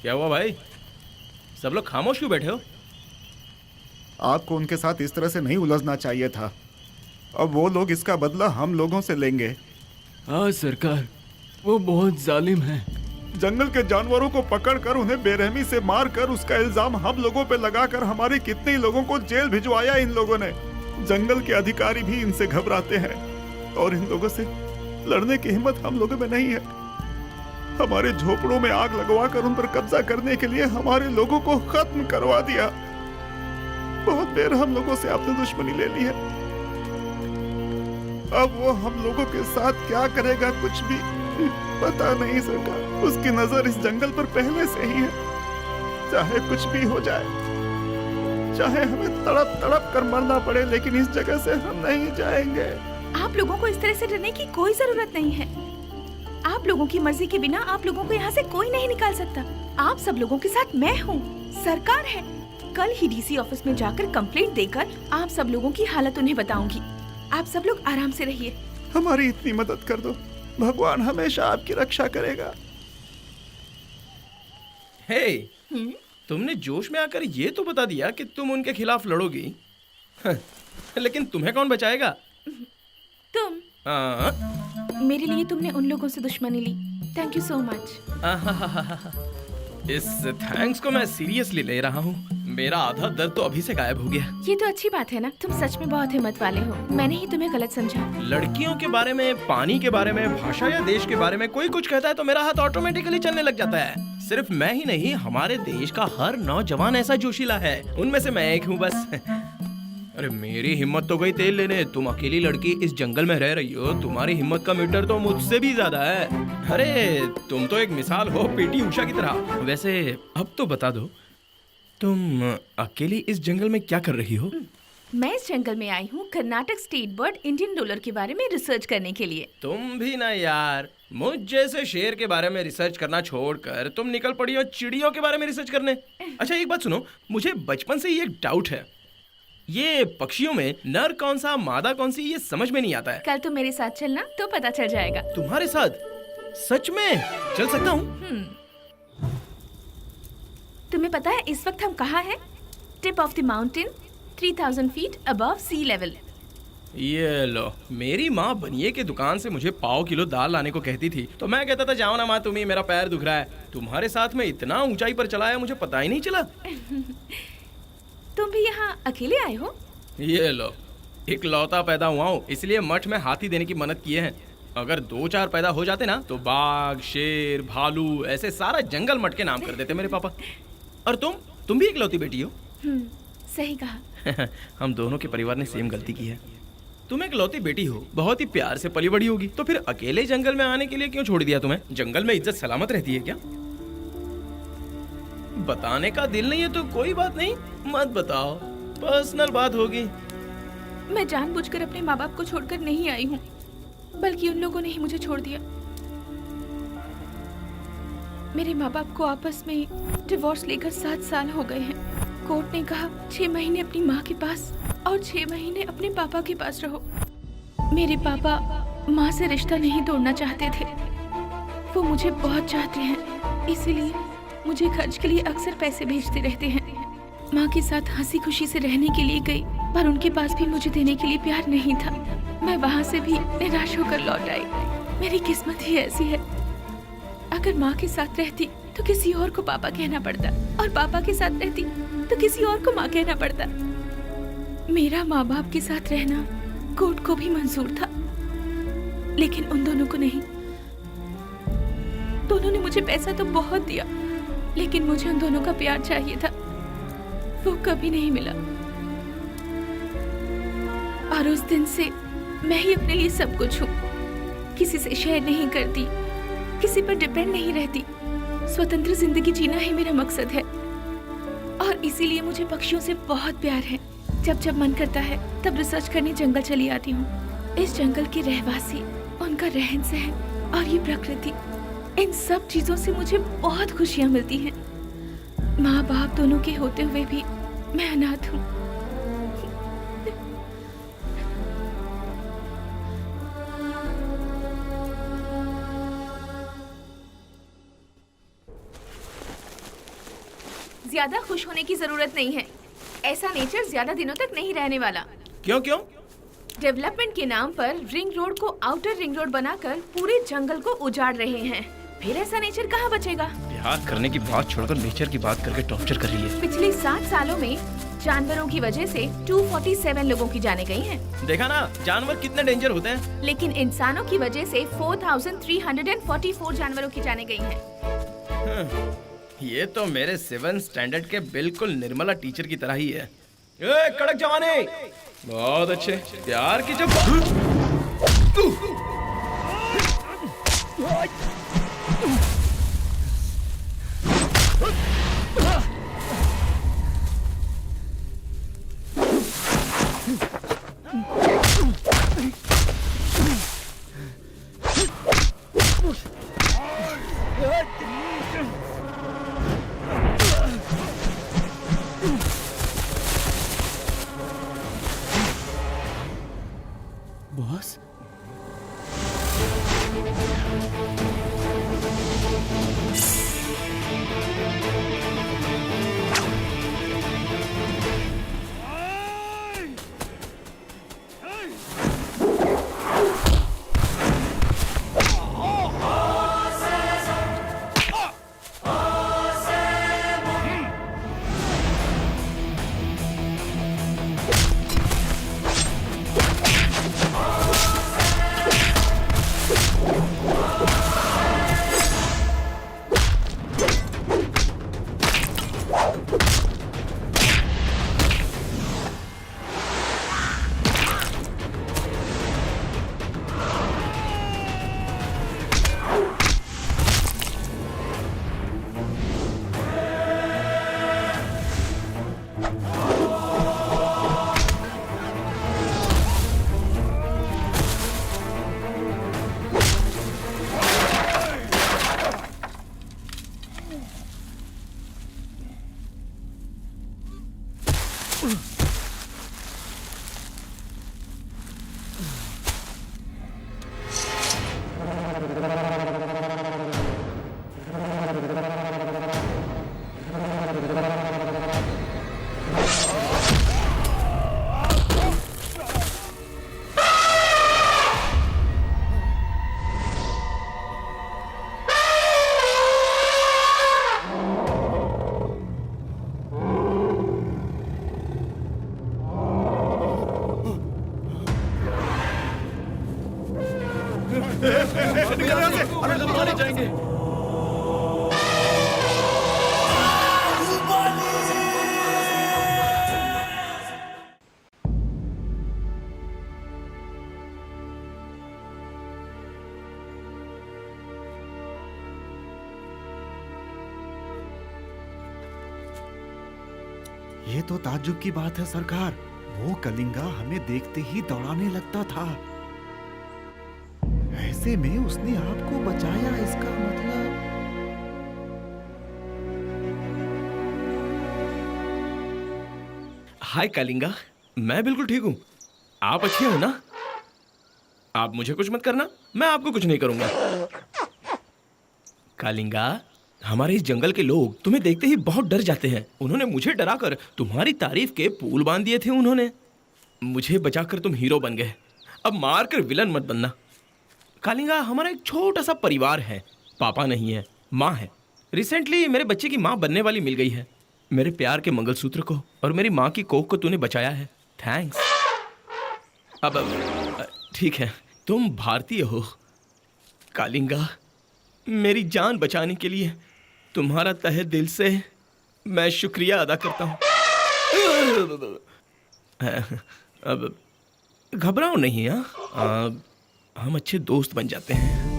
क्या हुआ भाई? सब लोग खामोश क्यों बैठे हो? आपको उनके साथ इस तरह से नहीं उलझना चाहिए था। अब वो लोग इसका बदला हम लोगों से लेंगे। हाँ सरकार, वो बहुत जालिम है। जंगल के जानवरों को पकड़कर उन्हें बेरहमी से मारकर उसका इल्जाम हम लोगों पे लगाकर हमारे कितने ही लोगों को जेल भिजवाया इन लोगों ने। जंगल के अधिकारी भी इनसे घबराते हैं और इन लोगों से लड़ने की हिम्मत हम लोगों में नहीं है। हमारे झोपड़ों में आग लगवाकर उन पर कब्जा करने के लिए हमारे लोगों को खत्म करवा दिया। बहुत देर हम लोगों से आपने दुश्मनी ले ली है। अब वो हम लोगों के साथ क्या करेगा कुछ भी पता नहीं सरकार। उसकी नजर इस जंगल पर पहले से ही है। चाहे कुछ भी हो जाए, चाहे हमें तड़प तड़प कर मरना पड़े, लेकिन इस जगह से हम नहीं जाएंगे। आप लोगों को इस तरह से डरने की कोई जरूरत नहीं है। आप लोगों की मर्जी के बिना आप लोगों को यहाँ से कोई नहीं निकाल सकता। आप सब लोगों के साथ मैं हूँ, सरकार है। कल ही डीसी ऑफिस में जाकर कंप्लेंट देकर आप सब लोगों की हालत उन्हें बताऊंगी। आप सब लोग आराम से रहिए। हमारी इतनी मदद कर दो, भगवान हमेशा आपकी रक्षा करेगा। हे, तुमने जोश में आकर ये तो बता दिया कि तुम उनके खिलाफ लड़ोगी। लेकिन तुम्हें कौन बचाएगा? तुम। मेरे लिए तुमने उन लोगों से दुश्मनी ली। Thank you so much. इस थैंक्स को मैं सीरियसली ले रहा हूँ। मेरा आधा दर्द तो अभी से गायब हो गया। ये तो अच्छी बात है ना, तुम सच में बहुत हिम्मत वाले हो। मैंने ही तुम्हें गलत समझा। लड़कियों के बारे में, पानी के बारे में, भाषा या देश के बारे में कोई कुछ कहता है तो मेरा हाथ ऑटोमेटिकली चलने लग जाता है। सिर्फ मैं ही नहीं, हमारे देश का हर नौजवान ऐसा जोशीला है। उनमें से मैं एक हूँ बस। अरे मेरी हिम्मत तो गई तेल लेने। तुम अकेली लड़की इस जंगल में रह रही हो, तुम्हारी हिम्मत का मीटर तो मुझसे भी ज्यादा है। अरे तुम तो एक मिसाल हो पीटी उषा की तरह। वैसे अब तो बता दो, तुम अकेली इस जंगल में क्या कर रही हो? मैं इस जंगल में आई हूँ Karnataka state bird Indian dollar के बारे में रिसर्च करने के लिए। तुम भी ना यार, मुझ जैसे शेर के बारे में रिसर्च करना छोड़कर तुम निकल पड़ी हो चिड़ियों के बारे में रिसर्च करने। अच्छा एक बात सुनो, मुझे बचपन से ही एक डाउट है। ये पक्षियों में नर कौन सा मादा कौन सी ये समझ में नहीं आता है। कल तुम मेरे साथ चलना तो पता चल जाएगा। तुम्हारे साथ? सच में चल सकता हूँ? तुम्हें पता है इस वक्त हम कहाँ हैं? Tip of the mountain, 3000 feet above sea level. ये लो, मेरी माँ बनिए की दुकान से मुझे पाव किलो दाल लाने को कहती थी तो मैं कहता था जाओ ना माँ, तुम्हें मेरा पैर दुख रहा है। तुम्हारे साथ में इतना ऊंचाई पर चला है मुझे पता ही नहीं चला। तुम भी यहाँ अकेले आए हो? ये लो, इकलौता पैदा हुआ हूँ इसलिए मठ में हाथी देने की मन्नत किए हैं। अगर 2-4 पैदा हो जाते ना तो बाघ, शेर, भालू ऐसे सारा जंगल मठ के नाम कर देते मेरे पापा। और तुम भी इकलौती बेटी हो? सही कहा। हम दोनों के परिवार ने सेम गलती की है। तुम इकलौती बेटी हो, बहुत ही प्यार से पली बड़ी होगी, तो फिर अकेले जंगल में आने के लिए क्यों छोड़ दिया तुम्हें? जंगल में इज्जत सलामत रहती है क्या? बताने का दिल नहीं है तो कोई बात नहीं, मत बताओ, पर्सनल बात होगी। मैं जानबूझकर अपने माँ बाप को छोड़कर नहीं आई हूँ, बल्कि उन लोगों ने ही मुझे छोड़ दिया। मेरे माँ बाप को आपस में डिवोर्स लेकर 7 साल हो गए हैं। कोर्ट ने कहा 6 महीने अपनी माँ के पास और 6 महीने अपने पापा के पास रहो। मेरे पापा माँ से रिश्ता नहीं तोड़ना चाहते थे, वो मुझे बहुत चाहते हैं, इसीलिए मुझे खर्च के लिए अक्सर पैसे भेजते रहते हैं। माँ के साथ हंसी खुशी से रहने के लिए गई, पर उनके पास भी मुझे देने के लिए प्यार नहीं था। मैं वहाँ से भी निराश होकर लौट आई। मेरी किस्मत ही ऐसी है। अगर माँ के साथ रहती तो किसी और को पापा कहना पड़ता, और पापा के साथ रहती तो किसी और को माँ कहना पड़ता। मेरा माँ बाप के साथ रहना कोर्ट को भी मंजूर था, लेकिन उन दोनों को नहीं। दोनों ने मुझे पैसा तो बहुत दिया, लेकिन मुझे उन दोनों का प्यार चाहिए था, वो कभी नहीं मिला। और उस दिन से मैं ही अपने लिए सब कुछ हूँ। किसी से शेयर नहीं करती, किसी पर डिपेंड नहीं रहती। स्वतंत्र जिंदगी जीना ही मेरा मकसद है, और इसीलिए मुझे पक्षियों से बहुत प्यार है। जब जब मन करता है तब रिसर्च करने जंगल चली आती हूँ। इस जंगल के रहवासी, उनका रहन सहन और ये प्रकृति, इन सब चीजों से मुझे बहुत खुशियाँ मिलती हैं। माँ बाप दोनों के होते हुए भी मैं अनाथ हूँ। ज्यादा खुश होने की जरूरत नहीं है। ऐसा नेचर ज्यादा दिनों तक नहीं रहने वाला। क्यों क्यों? डेवलपमेंट के नाम पर रिंग रोड को आउटर रिंग रोड बनाकर पूरे जंगल को उजाड़ रहे हैं। फिर ऐसा नेचर कहाँ बचेगा? प्यार करने की बात छोड़कर नेचर की बात करके टॉर्चर कर रही है। पिछले 7 सालों में जानवरों की वजह से 247 लोगों की जानें गई हैं। देखा ना, जानवर कितने डेंजर होते हैं। लेकिन इंसानों की वजह से 4344 जानवरों की जानें गई हैं। ये तो मेरे 7th स्टैंडर्ड के बिल्कुल निर्मला टीचर की तरह ही है। ए, कड़क जवानी, बहुत अच्छे। प्यार की जब बॉस, मारे जाएंगे। ये तो ताज्जुब की बात है सरकार। वो कलिंगा हमें देखते ही दौड़ाने लगता था। ऐसे में उसने आपको बचाया, इसका मतलब। हाय कलिंगा, मैं बिल्कुल ठीक हूँ। आप अच्छे हो ना? आप मुझे कुछ मत करना, मैं आपको कुछ नहीं करूंगा। कलिंगा, हमारे इस जंगल के लोग तुम्हें देखते ही बहुत डर जाते हैं। उन्होंने मुझे डराकर तुम्हारी तारीफ के पुल बांध दिए थे। उन्होंने मुझे बचाकर तुम हीरो बन गए। अब मारकर विलन मत बनना। कालिंगा, हमारा एक छोटा सा परिवार है। पापा नहीं है, माँ है। रिसेंटली मेरे बच्चे की माँ बनने वाली मिल गई है। मेरे प्यार के मंगलसूत्र को और मेरी माँ की कोख को तूने बचाया है। थैंक्स। अब ठीक है, तुम भारतीय हो। कालिंगा, मेरी जान बचाने के लिए तुम्हारा तहे दिल से मैं शुक्रिया अदा करता हूँ। अब घबराओ नहीं। हाँ, हम अच्छे दोस्त बन जाते हैं।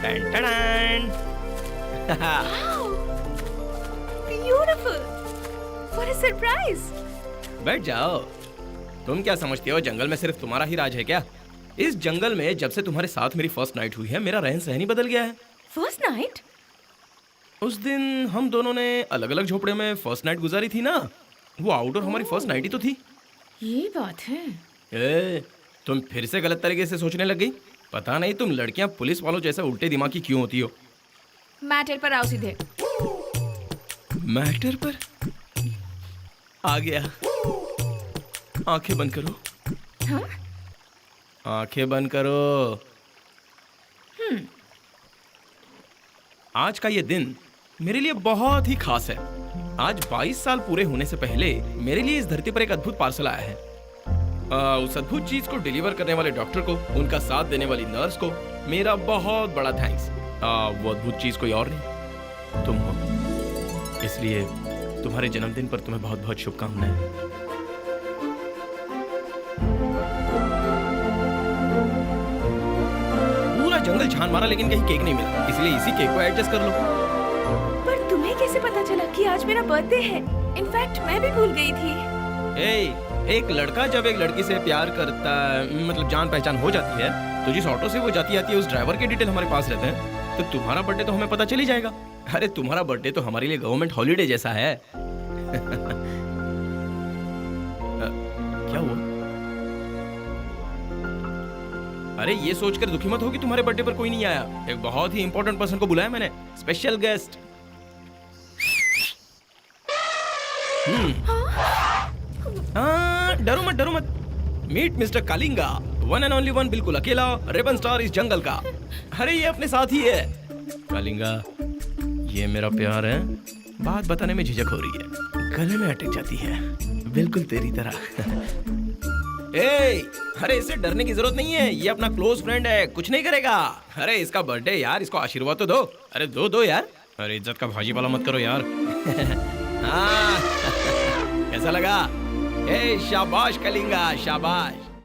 टन टन। Beautiful, what a surprise. बैठ जाओ। तुम क्या समझती हो जंगल में सिर्फ तुम्हारा ही राज है क्या? इस जंगल में जब से तुम्हारे साथ मेरी फर्स्ट नाइट हुई है मेरा रहन सहन ही बदल गया है। First night? उस दिन हम दोनों ने अलग अलग झोपड़े में फर्स्ट नाइट गुजारी थी ना, वो आउटडोर हमारी फर्स्ट नाइट ही तो थी। ये बात है। तुम फिर से गलत तरीके से सोचने लग गई। पता नहीं तुम लड़कियां पुलिस वालों जैसे उल्टे दिमाग की क्यों होती हो। मैटर पर आओ सीधे। मैटर पर आ गया। आंखें बंद करो। हाँ? आंखें बंद करो। आज का ये दिन मेरे लिए बहुत ही खास है। आज 22 साल पूरे होने से पहले मेरे लिए इस धरती पर एक अद्भुत पार्सल आया है। उस अद्भुत चीज को डिलीवर करने वाले डॉक्टर को, उनका साथ देने वाली नर्स को मेरा बहुत बड़ा थैंक्स। वो अद्भुत चीज कोई और नहीं, तुम हो। इसलिए तुम्हारे जन्मदिन पर तुम्हें बहुत बहुत शुभकामनाएं। पूरा जंगल छान मारा लेकिन कहीं केक नहीं मिला, इसलिए इसी केक को एडजस्ट कर लो। पर तुम्हें कैसे पता चला कि आज मेरा बर्थडे है? इनफैक्ट मैं भी भूल गई थी। एक लड़का जब एक लड़की से प्यार करता है, मतलब जान पहचान हो जाती है, तो जिस ऑटो से वो जाती आती है उस ड्राइवर के डिटेल हमारे पास रहते हैं, तो तुम्हारा बर्थडे तो हमें पता चल ही जाएगा। अरे तुम्हारा बर्थडे तो हमारे लिए गवर्नमेंट हॉलीडे जैसा है। क्या हुआ? अरे ये सोचकर दुखी मत हो कि तुम्हारे बर्थडे पर कोई नहीं आया। एक बहुत ही इंपॉर्टेंट पर्सन को बुलाया मैंने, स्पेशल गेस्ट। डरो मत, डरो मत। Meet mister Kalinga, one and only one, बिल्कुल अकेला रिबन स्टार इस जंगल का। अरे ये अपने साथ ही है। कलिंगा, ये मेरा प्यार है। बात बताने में झिझक हो रही है, गले में अटक जाती है, बिल्कुल तेरी तरह। अरे इससे डरने की जरूरत नहीं है, ये अपना क्लोज फ्रेंड है, कुछ नहीं करेगा। अरे इसका बर्थडे यार, इसको आशीर्वाद तो दो। अरे दो यार। अरे इज्जत का भाजी वाला मत करो यार। हाँ। कैसा लगा? शाबाश कलिंगा, शाबाश।